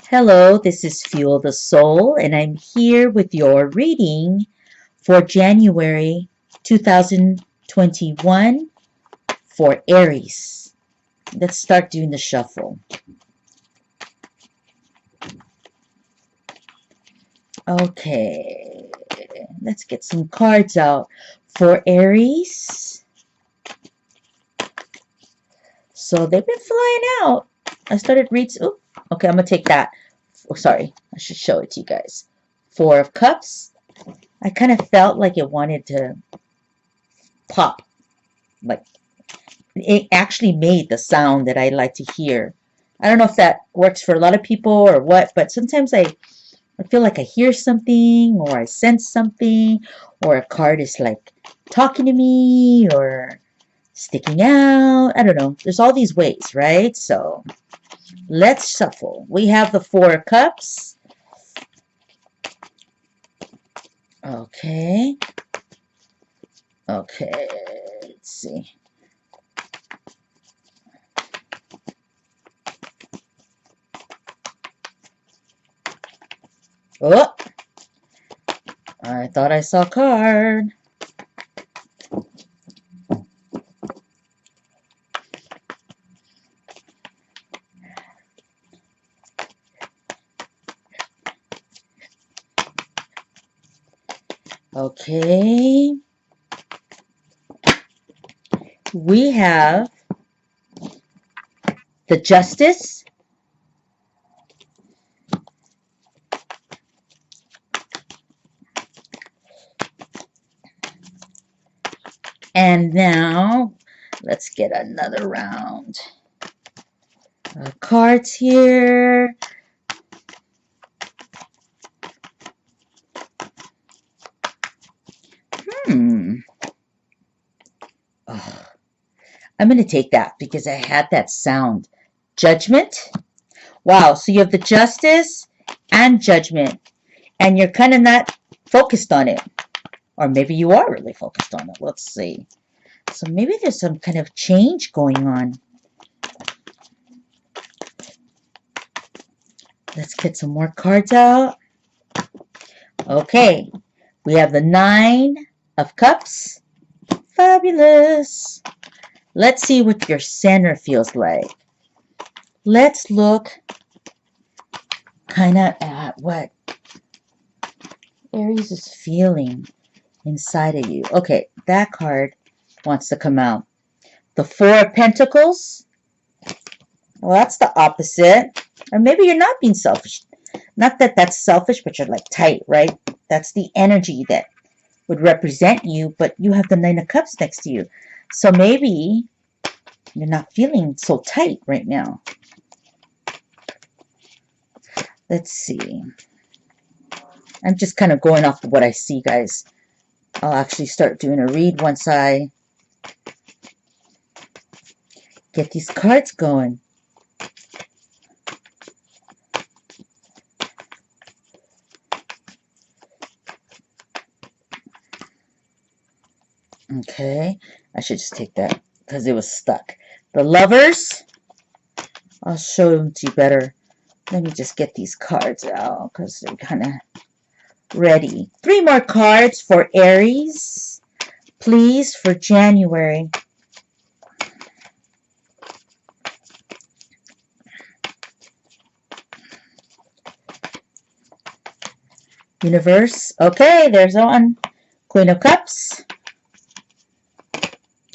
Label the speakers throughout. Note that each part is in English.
Speaker 1: Hello, this is Fuel the Soul, and I'm here with your reading for January 2021 for Aries. Let's start doing the shuffle. Okay, let's get some cards out for Aries. So they've been flying out. I started reading. Okay, I'm going to take that. Oh, sorry, I should show it to you guys. Four of Cups. I kind of felt like it wanted to pop. Like it actually made the sound that I like to hear. I don't know if that works for a lot of people or what, but sometimes I feel like I hear something or I sense something or a card is like talking to me or sticking out. I don't know. There's all these ways, right? So let's shuffle. We have the Four of Cups. Okay. Okay. Let's see. Oh, I thought I saw a card. Okay. We have the Justice. And now let's get another round of cards here. Oh, I'm going to take that because I had that sound. Judgment. Wow, so you have the Justice and Judgment, and you're kind of not focused on it. Or maybe you are really focused on it. Let's see. So maybe there's some kind of change going on. Let's get some more cards out. Okay, we have the Nine of Cups. Fabulous. Let's see what your center feels like. Let's look kind of at what Aries is feeling inside of you. Okay, that card wants to come out. The Four of Pentacles. Well, that's the opposite. Or maybe you're not being selfish. Not that that's selfish, but you're like tight, right? That's the energy that would represent you, but you have the Nine of Cups next to you. So maybe you're not feeling so tight right now. Let's see. I'm just kind of going off of what I see, guys. I'll actually start doing a read once I get these cards going. Okay, I should just take that because it was stuck. The Lovers. I'll show them to you better. Let me just get these cards out because they're kind of ready. 3 more cards for Aries, please, for January. Universe. Okay, there's one. Queen of Cups.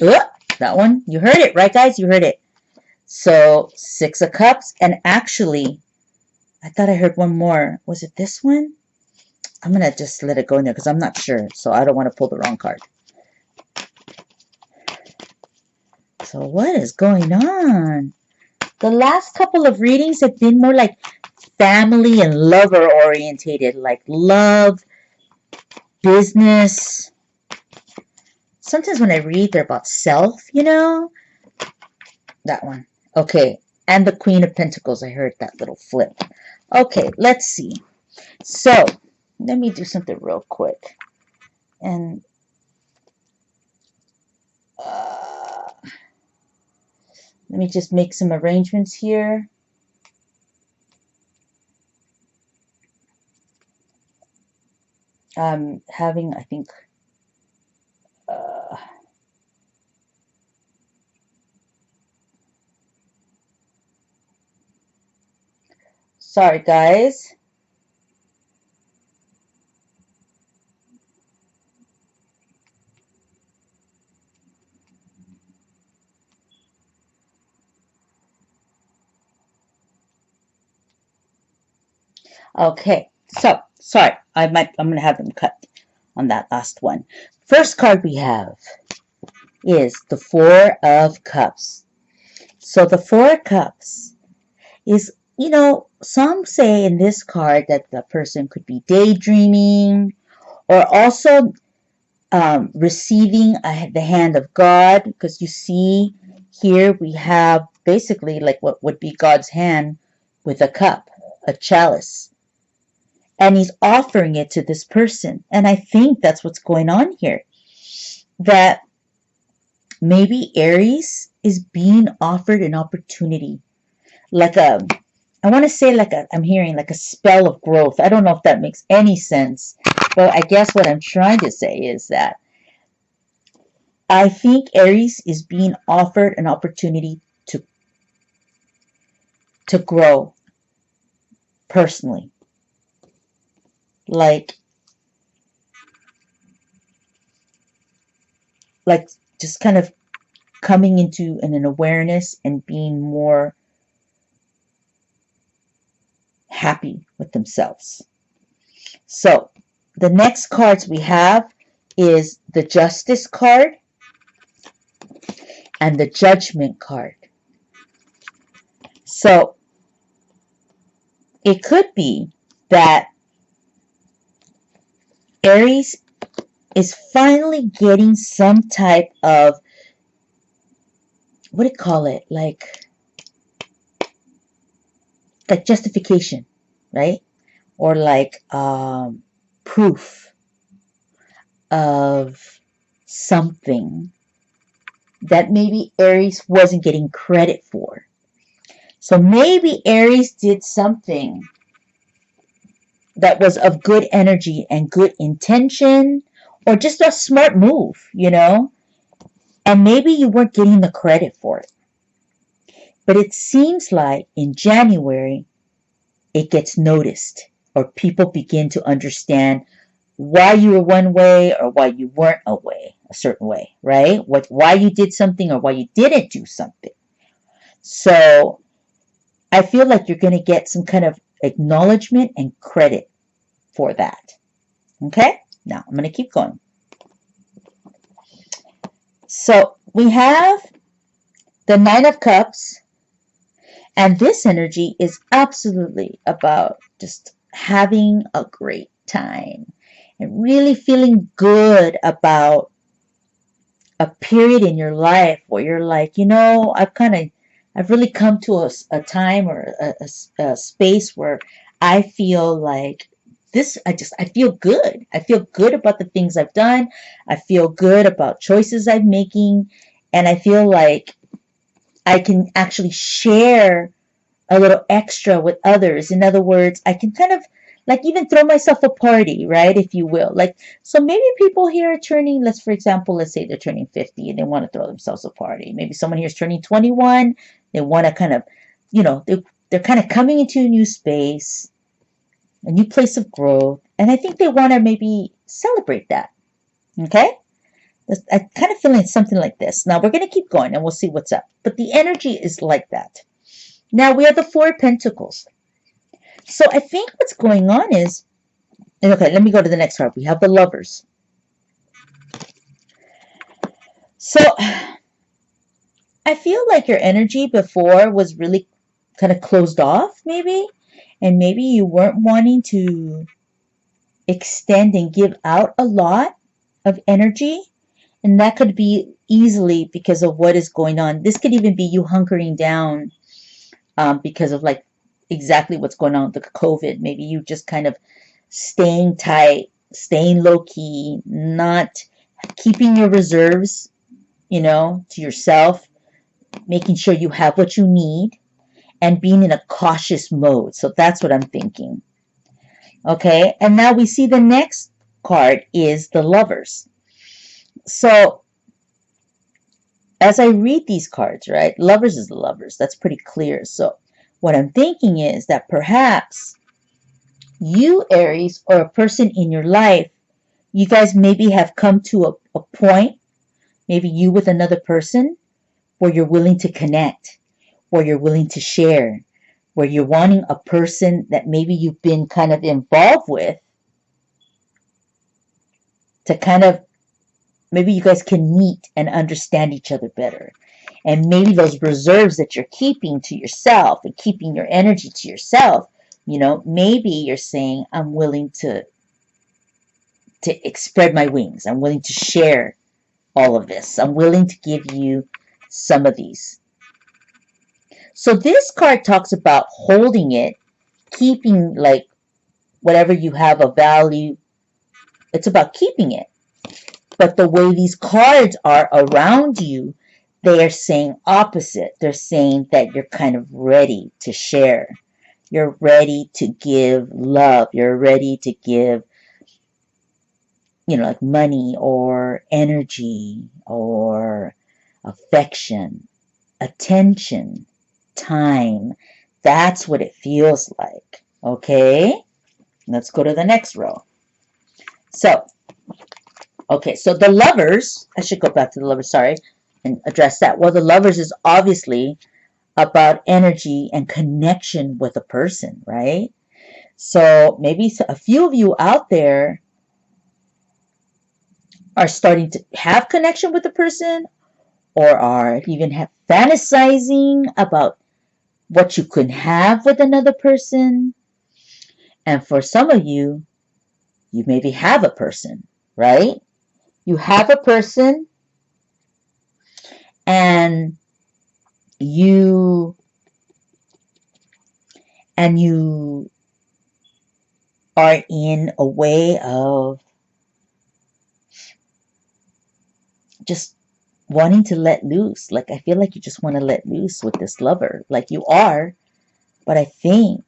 Speaker 1: Oh, that one. You heard it, right, guys? You heard it. So, Six of Cups. And actually, I thought I heard one more. Was it this one? I'm going to just let it go in there because I'm not sure. So, I don't want to pull the wrong card. So, what is going on? The last couple of readings have been more like family and lover orientated. Like love, business. Sometimes when I read, they're about self, you know? That one. Okay. And the Queen of Pentacles. I heard that little flip. Okay, let's see. So, let me do something real quick. And let me just make some arrangements here. having, I think, uh, sorry guys. Okay, so sorry, I'm gonna have them cut on that last one. First card we have is the Four of Cups. So the Four of Cups is, some say in this card that the person could be daydreaming or also receiving the hand of God, because you see here we have basically like what would be God's hand with a cup, a chalice, and he's offering it to this person. And I think that's what's going on here, that maybe Aries is being offered an opportunity, like I want to say I'm hearing like a spell of growth. I don't know if that makes any sense, but I guess what I'm trying to say is that I think Aries is being offered an opportunity to grow personally, like like just kind of coming into an awareness and being more happy with themselves. So the next cards we have is the Justice card and the Judgment card. So it could be that Aries is finally getting some type of, what do you call it, like justification, right? Or like proof of something that maybe Aries wasn't getting credit for. So maybe Aries did something that was of good energy and good intention, or just a smart move, and maybe you weren't getting the credit for it. But it seems like in January, it gets noticed, or people begin to understand why you were one way or why you weren't a certain way, right? Why you did something or why you didn't do something. So I feel like you're going to get some kind of acknowledgement and credit for that. Okay? Now I'm going to keep going. So we have the Nine of Cups, and this energy is absolutely about just having a great time and really feeling good about a period in your life where you're like, I've really come to a time or a space where I feel like I feel good. I feel good about the things I've done. I feel good about choices I'm making. And I feel like I can actually share a little extra with others. In other words, I can kind of like even throw myself a party, right? If you will. Like, so maybe people here are turning, for example, let's say they're turning 50 and they want to throw themselves a party. Maybe someone here is turning 21. They want to kind of, they're kind of coming into a new space, a new place of growth. And I think they want to maybe celebrate that. Okay? I kind of feeling something like this. Now we're going to keep going and we'll see what's up. But the energy is like that. Now we have the Four of Pentacles. So I think what's going on is, okay, let me go to the next card. We have the Lovers. So I feel like your energy before was really kind of closed off, maybe. And maybe you weren't wanting to extend and give out a lot of energy. And that could be easily because of what is going on. This could even be you hunkering down because of like exactly what's going on with the COVID. Maybe you just kind of staying tight, staying low key, not keeping your reserves, to yourself, making sure you have what you need, and being in a cautious mode. So that's what I'm thinking. Okay, and now we see the next card is the Lovers. So as I read these cards, right, Lovers is the Lovers. That's pretty clear. So what I'm thinking is that perhaps you, Aries, or a person in your life, you guys maybe have come to a point, maybe you with another person, where you're willing to connect, where you're willing to share, where you're wanting a person that maybe you've been kind of involved with to kind of, maybe you guys can meet and understand each other better. And maybe those reserves that you're keeping to yourself and keeping your energy to yourself, maybe you're saying, I'm willing to spread my wings. I'm willing to share all of this. I'm willing to give you some of these. So this card talks about holding it, keeping like whatever you have of value. It's about keeping it. But the way these cards are around you, they are saying opposite. They're saying that you're kind of ready to share. You're ready to give love. You're ready to give, like money or energy or affection, attention, time. That's what it feels like. Okay? Let's go to the next row. So the Lovers, I should go back to the Lovers, sorry, and address that. Well, the Lovers is obviously about energy and connection with a person, right? So maybe a few of you out there are starting to have connection with a person, or are even fantasizing about what you could have with another person. And for some of you, you maybe have a person, right? You have a person, and you are in a way of just wanting to let loose. Like, I feel like you just want to let loose with this lover. Like, you are, but I think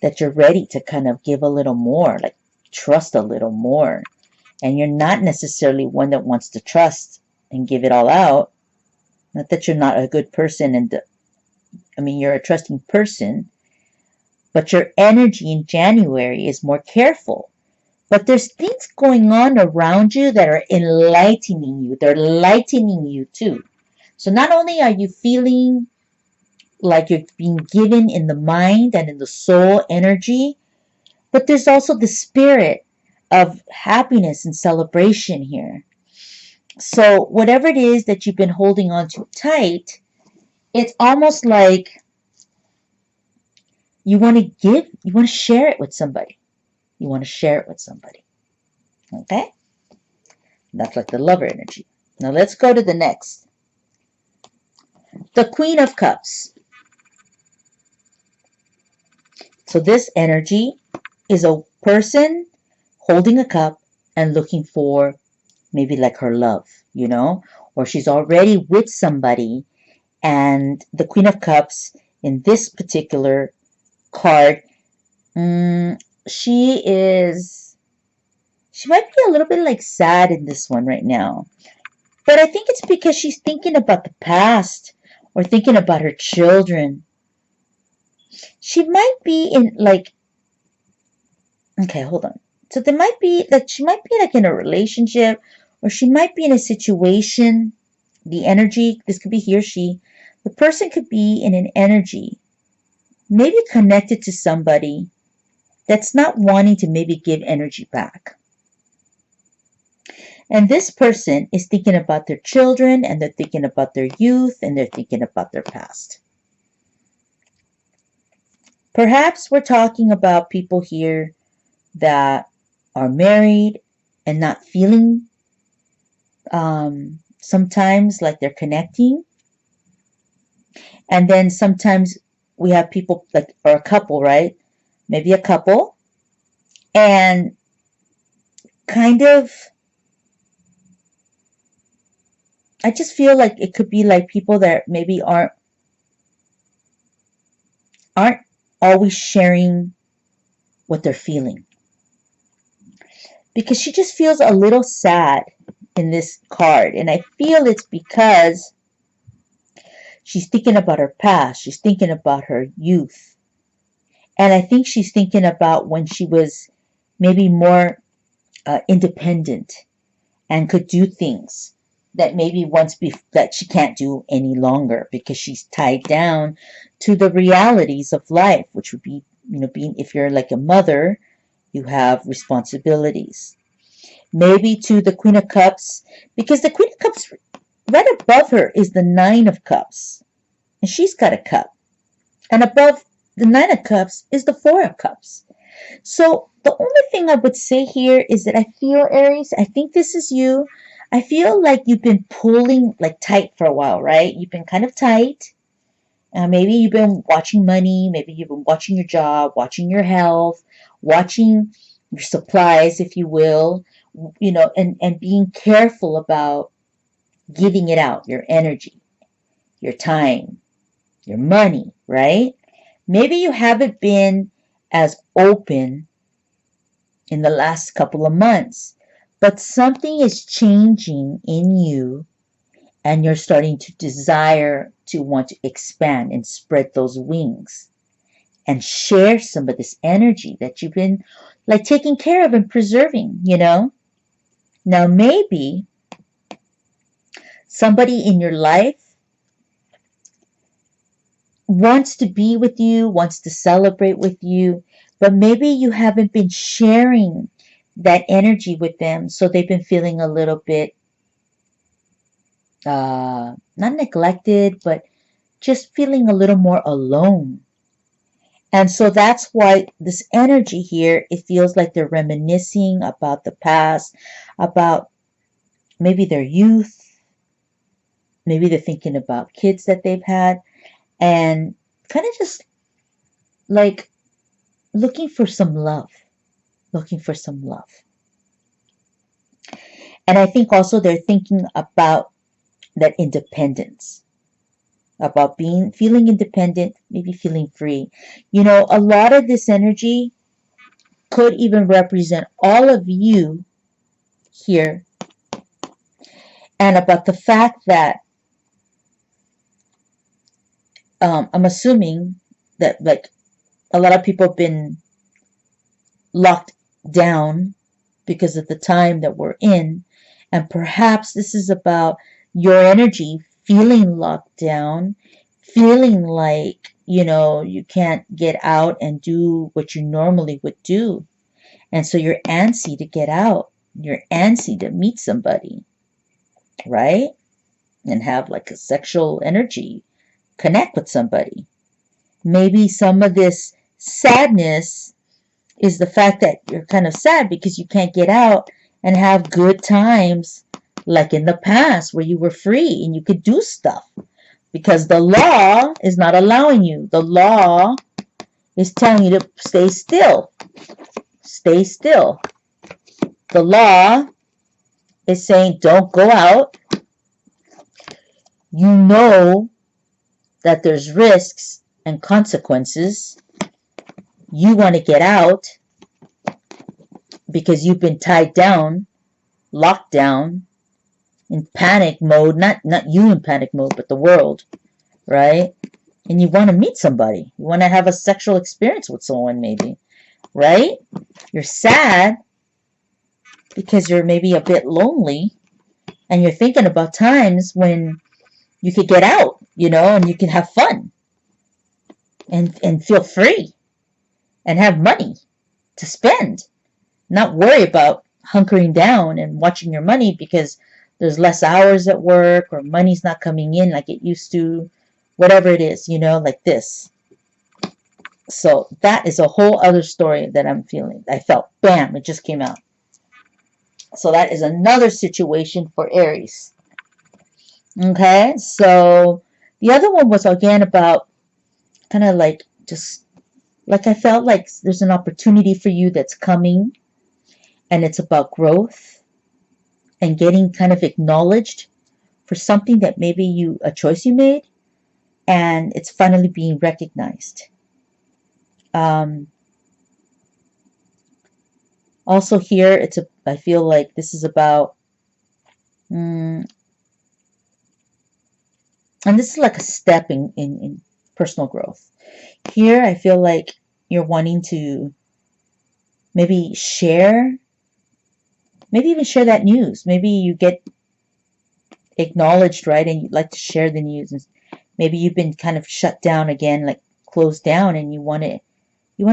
Speaker 1: that you're ready to kind of give a little more, like trust a little more. And you're not necessarily one that wants to trust and give it all out. Not that you're not a good person, you're a trusting person, but your energy in January is more careful. But there's things going on around you that are enlightening you. They're lightening you too. So not only are you feeling like you're being given in the mind and in the soul energy, but there's also the spirit of happiness and celebration here. So whatever it is that you've been holding on to tight, it's almost like you want to share it with somebody. You want to share it with somebody. Okay? That's like the lover energy. Now let's go to the next. The Queen of Cups. So this energy is a person holding a cup and looking for maybe like her love, or she's already with somebody. And the Queen of Cups in this particular card, she might be a little bit like sad in this one right now. But I think it's because she's thinking about the past or thinking about her children. She might be in okay, hold on. So there might be she might be like in a relationship, or she might be in a situation. The energy, this could be he or she. The person could be in an energy, maybe connected to somebody that's not wanting to maybe give energy back. And this person is thinking about their children, and they're thinking about their youth, and they're thinking about their past. Perhaps we're talking about people here that are married and not feeling sometimes like they're connecting. And then sometimes we have people or a couple, right? Maybe a couple, and kind of, I just feel like it could be like people that maybe aren't always sharing what they're feeling. because she just feels a little sad in this card. And I feel it's because she's thinking about her past. She's thinking about her youth. And I think she's thinking about when she was maybe more independent and could do things that maybe that she can't do any longer because she's tied down to the realities of life, which would be, being, if you're like a mother, you have responsibilities. Maybe to the Queen of Cups, because the Queen of Cups right above her is the Nine of Cups, and she's got a cup. And above the Nine of Cups is the Four of Cups. So the only thing I would say here is that I feel, Aries, I think this is you. I feel like you've been pulling like tight for a while, right? You've been kind of tight. Maybe you've been watching money. Maybe you've been watching your job, watching your health, watching your supplies, if you will, and being careful about giving it out, your energy, your time, your money, right? Maybe you haven't been as open in the last couple of months, but something is changing in you and you're starting to desire to want to expand and spread those wings and share some of this energy that you've been like taking care of and preserving. Now maybe somebody in your life wants to be with you, wants to celebrate with you, but maybe you haven't been sharing that energy with them, so they've been feeling a little bit not neglected, but just feeling a little more alone. And so that's why this energy here, it feels like they're reminiscing about the past, about maybe their youth, maybe they're thinking about kids that they've had, and kind of just like looking for some love, looking for some love. And I think also they're thinking about that independence, about feeling independent, maybe feeling free. A lot of this energy could even represent all of you here, and about the fact that I'm assuming that like a lot of people have been locked down because of the time that we're in, and perhaps this is about your energy feeling locked down, feeling like you can't get out and do what you normally would do, and so you're antsy to get out, you're antsy to meet somebody, right? And have like a sexual energy, connect with somebody. Maybe some of this sadness is the fact that you're kind of sad because you can't get out and have good times like in the past where you were free and you could do stuff, because the law is not allowing you. The law is telling you to stay still. Stay still. The law is saying don't go out. You know that there's risks and consequences. You want to get out because you've been tied down, locked down, in panic mode. Not you in panic mode, but the world, right? And you want to meet somebody. You want to have a sexual experience with someone, maybe, right? You're sad because you're maybe a bit lonely, and you're thinking about times when you could get out, and you can have fun and feel free and have money to spend, not worry about hunkering down and watching your money because there's less hours at work or money's not coming in like it used to, whatever it is, like this. So that is a whole other story that I'm feeling. I felt, bam, it just came out. So that is another situation for Aries. Okay, so the other one was again about kind of like just like I felt like there's an opportunity for you that's coming, and it's about growth and getting kind of acknowledged for something that maybe a choice you made, and it's finally being recognized. Also here, I feel like this is about, mm, and this is like a step in personal growth. Here, I feel like you're wanting to maybe share, maybe even share that news. Maybe you get acknowledged, right? And you'd like to share the news. And maybe you've been kind of shut down again, like closed down, and you want to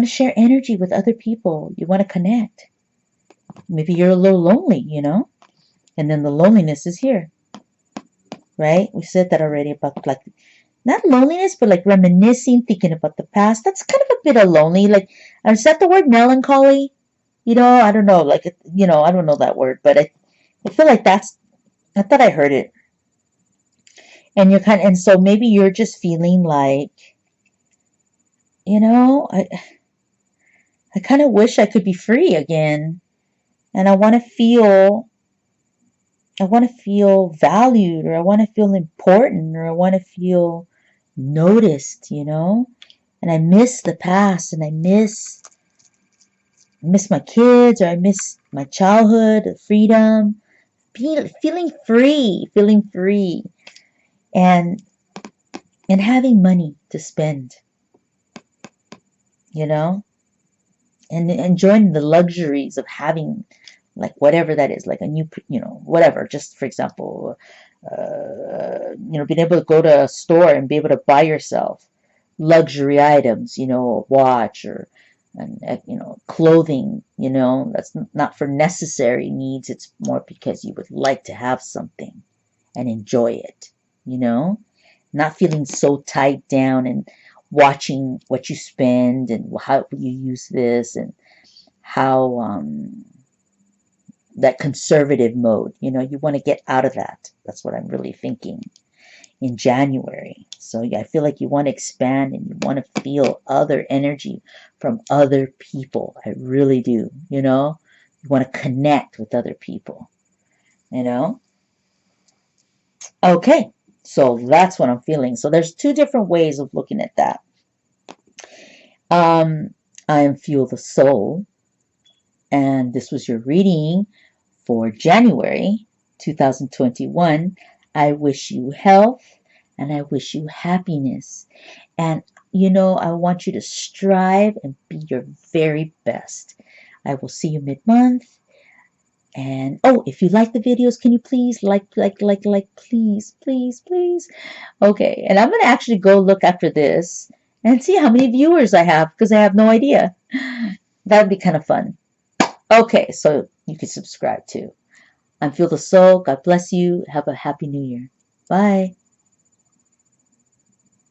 Speaker 1: share energy with other people. You want to connect. Maybe you're a little lonely, and then the loneliness is here, right? We said that already about like not loneliness, but like reminiscing, thinking about the past. That's kind of a bit of lonely. Like, is that the word melancholy? I don't know. Like, I don't know that word, but I feel like I thought I heard it. And so maybe you're just feeling like, you know, I, I kind of wish I could be free again. And I want to feel valued, or I want to feel important, or I want to feel noticed. And I miss the past, and I miss my kids, or I miss my childhood, the freedom, feeling free, and having money to spend, you know, and enjoying the luxuries of having, like, whatever that is, like a new, whatever. Just for example, being able to go to a store and be able to buy yourself luxury items, a watch, or and clothing. That's not for necessary needs. It's more because you would like to have something and enjoy it. You know, not feeling so tied down and watching what you spend and how you use this, and how that conservative mode. You want to get out of that. That's what I'm really thinking in January. So yeah, I feel like you want to expand and you want to feel other energy from other people. I really do. You want to connect with other people. You know. Okay, so that's what I'm feeling. So there's two different ways of looking at that. I am Fuel the Soul, and this was your reading for January 2021. I wish you health and I wish you happiness. And I want you to strive and be your very best. I will see you mid-month. And if you like the videos, can you please like, please, please, please? Okay, and I'm going to actually go look after this and see how many viewers I have, because I have no idea. That would be kind of fun. Okay, so you can subscribe too. I'm Feel the Soul. God bless you. Have a happy new year. Bye.